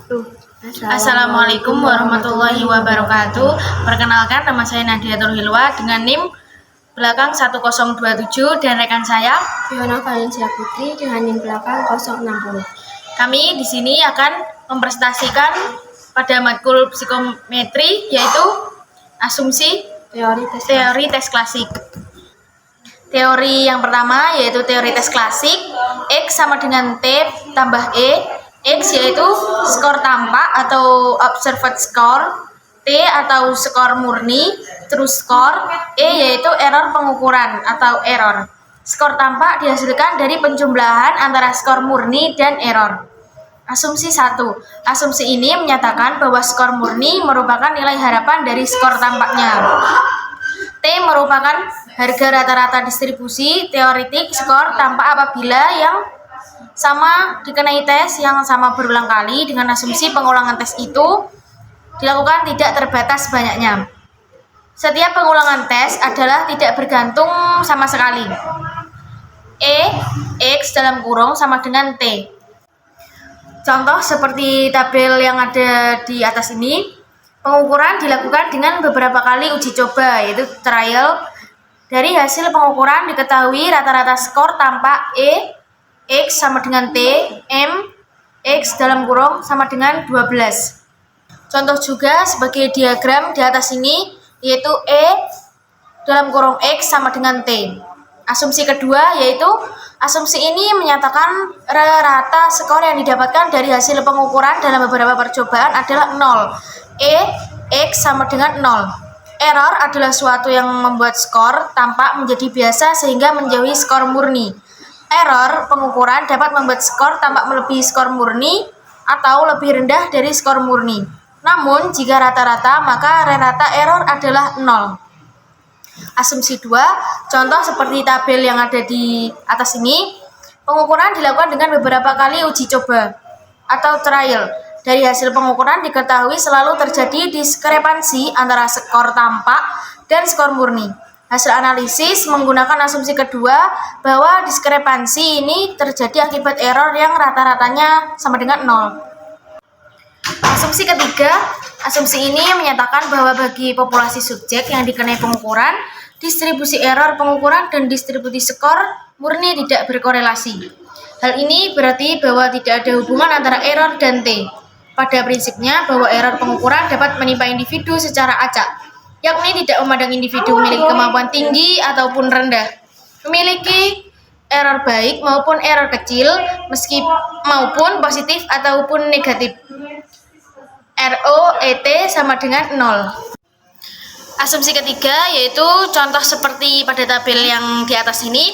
wabarakatuh. Assalamualaikum warahmatullahi wabarakatuh. Perkenalkan, nama saya Nadiatul Hilwa dengan NIM belakang 1027 dan rekan saya Fiona Valencia Putri dengan NIM belakang 060. Kami di sini akan mempresentasikan pada matkul psikometri yaitu asumsi teori tes klasik. Teori yang pertama yaitu teori tes klasik. X sama dengan T tambah E. X yaitu skor tampak atau observed score, T atau skor murni, true score, E yaitu error pengukuran atau error. Skor tampak dihasilkan dari penjumlahan antara skor murni dan error. Asumsi 1. Asumsi ini menyatakan bahwa skor murni merupakan nilai harapan dari skor tampaknya. T merupakan harga rata-rata distribusi teoretik skor tampak apabila yang sama dikenai tes yang sama berulang kali dengan asumsi pengulangan tes itu dilakukan tidak terbatas banyaknya. Setiap pengulangan tes adalah tidak bergantung sama sekali. X dalam kurung sama dengan T. Contoh seperti tabel yang ada di atas ini, pengukuran dilakukan dengan beberapa kali uji coba yaitu trial. Dari hasil pengukuran diketahui rata-rata skor tampak X sama dengan T, M, X dalam kurung sama dengan 12. Contoh juga sebagai diagram di atas ini, yaitu E dalam kurung X sama dengan T. Asumsi kedua yaitu, asumsi ini menyatakan rata skor yang didapatkan dari hasil pengukuran dalam beberapa percobaan adalah 0. X sama dengan 0. Error adalah suatu yang membuat skor tampak menjadi biasa sehingga menjauhi skor murni. Error pengukuran dapat membuat skor tampak melebihi skor murni atau lebih rendah dari skor murni. Namun, jika rata-rata, maka rata error adalah 0. Asumsi 2, contoh seperti tabel yang ada di atas ini, pengukuran dilakukan dengan beberapa kali uji coba atau trial. Dari hasil pengukuran diketahui selalu terjadi diskrepansi antara skor tampak dan skor murni. Hasil analisis menggunakan asumsi kedua bahwa diskrepansi ini terjadi akibat error yang rata-ratanya sama dengan 0. Asumsi ketiga, asumsi ini menyatakan bahwa bagi populasi subjek yang dikenai pengukuran, distribusi error pengukuran dan distribusi skor murni tidak berkorelasi. Hal ini berarti bahwa tidak ada hubungan antara error dan T. Pada prinsipnya bahwa error pengukuran dapat menimpa individu secara acak, yakni tidak memandang individu memiliki kemampuan tinggi ataupun rendah, memiliki error baik maupun error kecil, meski maupun positif ataupun negatif. ROET sama dengan 0. Asumsi ketiga yaitu contoh seperti pada tabel yang di atas ini,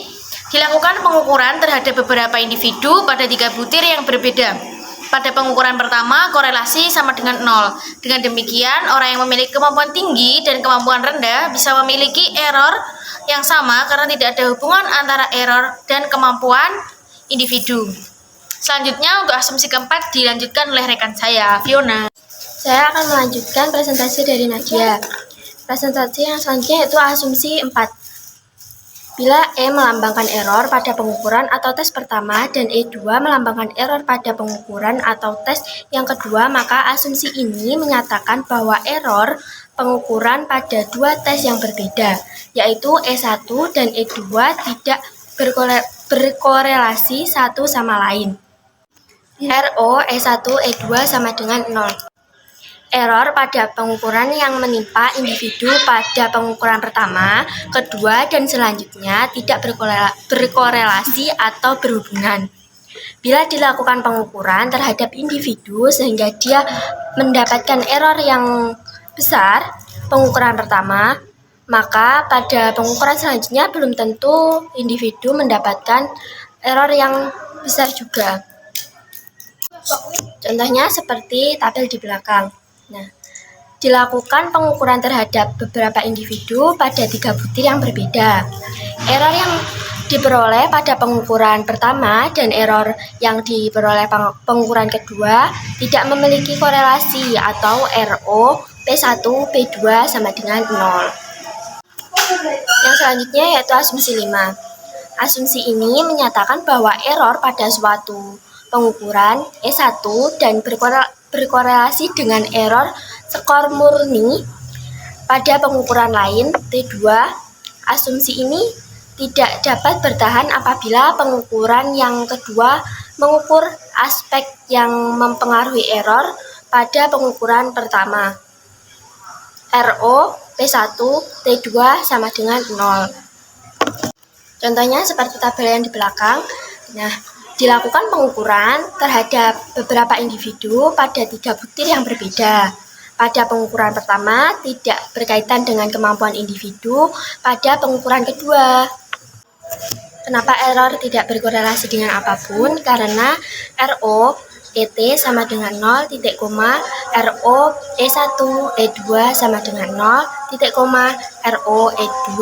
dilakukan pengukuran terhadap beberapa individu pada 3 butir yang berbeda. Pada pengukuran pertama, korelasi sama dengan 0. Dengan demikian, orang yang memiliki kemampuan tinggi dan kemampuan rendah bisa memiliki error yang sama karena tidak ada hubungan antara error dan kemampuan individu. Selanjutnya, untuk asumsi keempat dilanjutkan oleh rekan saya, Fiona. Saya akan melanjutkan presentasi dari Nadia. Presentasi yang selanjutnya yaitu asumsi 4. Bila E melambangkan error pada pengukuran atau tes pertama dan E2 melambangkan error pada pengukuran atau tes yang kedua, maka asumsi ini menyatakan bahwa error pengukuran pada 2 tes yang berbeda, yaitu E1 dan E2 tidak berkorelasi satu sama lain. RO E1 E2 sama dengan 0. Error pada pengukuran yang menimpa individu pada pengukuran pertama, kedua, dan selanjutnya tidak berkorelasi atau berhubungan. Bila dilakukan pengukuran terhadap individu sehingga dia mendapatkan error yang besar pengukuran pertama, maka pada pengukuran selanjutnya belum tentu individu mendapatkan error yang besar juga. Contohnya seperti tabel di belakang. Nah, dilakukan pengukuran terhadap beberapa individu pada 3 butir yang berbeda. Error yang diperoleh pada pengukuran pertama dan error yang diperoleh pengukuran kedua tidak memiliki korelasi atau RO P1 P2 sama dengan 0. Yang selanjutnya yaitu asumsi 5. Asumsi ini menyatakan bahwa error pada suatu pengukuran E1 dan berkorelasi dengan error skor murni pada pengukuran lain. T2, asumsi ini tidak dapat bertahan apabila pengukuran yang kedua mengukur aspek yang mempengaruhi error pada pengukuran pertama. RO P1 T2 sama dengan 0. Contohnya seperti tabel yang di belakang. Nah, dilakukan pengukuran terhadap beberapa individu pada 3 butir yang berbeda. Pada pengukuran pertama tidak berkaitan dengan kemampuan individu pada pengukuran kedua. Kenapa error tidak berkorelasi dengan apapun? Karena RO ET sama dengan 0, titik koma, RO E1 E2 sama dengan 0, titik koma, RO E2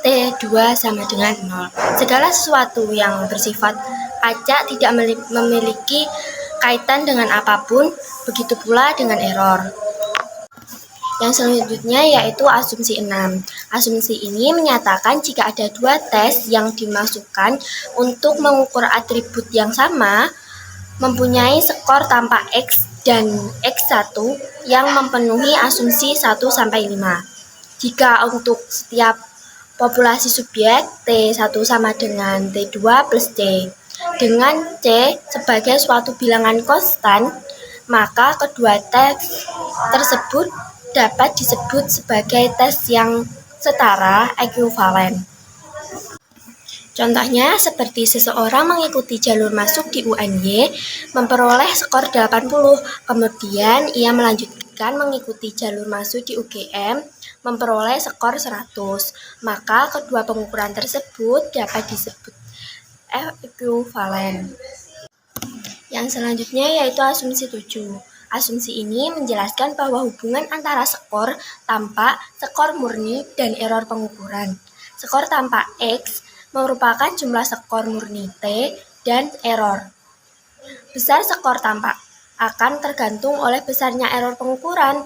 T2 sama dengan 0. Segala sesuatu yang bersifat acak tidak memiliki kaitan dengan apapun, begitu pula dengan error. Yang selanjutnya yaitu asumsi 6. Asumsi ini menyatakan jika ada 2 tes yang dimasukkan untuk mengukur atribut yang sama, mempunyai skor tanpa X dan X1 yang memenuhi asumsi 1-5. Jika untuk setiap populasi subjek T1 sama dengan T2 plus C, dengan C sebagai suatu bilangan konstan, maka kedua tes tersebut dapat disebut sebagai tes yang setara ekuivalen. Contohnya seperti seseorang mengikuti jalur masuk di UNY memperoleh skor 80, kemudian ia melanjutkan mengikuti jalur masuk di UGM memperoleh skor 100, maka kedua pengukuran tersebut dapat disebut ekuivalen. Yang selanjutnya yaitu asumsi 7. Asumsi ini menjelaskan bahwa hubungan antara skor tampak, skor murni, dan error pengukuran. Skor tampak X merupakan jumlah skor murni T dan error. Besar skor tampak akan tergantung oleh besarnya error pengukuran.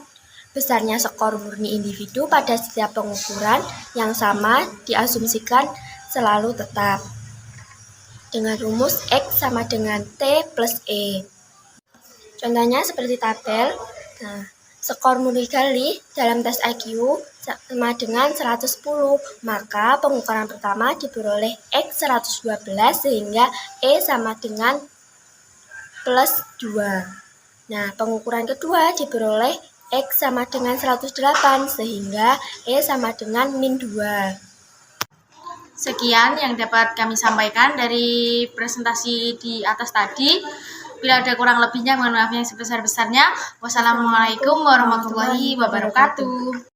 Besarnya skor murni individu pada setiap pengukuran yang sama diasumsikan selalu tetap dengan rumus X sama dengan T plus E. Contohnya seperti tabel. Nah, skor murni kali dalam tes IQ sama dengan 110, maka pengukuran pertama diperoleh X 112 sehingga E sama dengan plus 2. Nah, pengukuran kedua diperoleh X sama dengan 108 sehingga E sama dengan min 2. Sekian yang dapat kami sampaikan dari presentasi di atas tadi. Bila ada kurang lebihnya, mohon maaf yang sebesar-besarnya. Wassalamualaikum warahmatullahi wabarakatuh.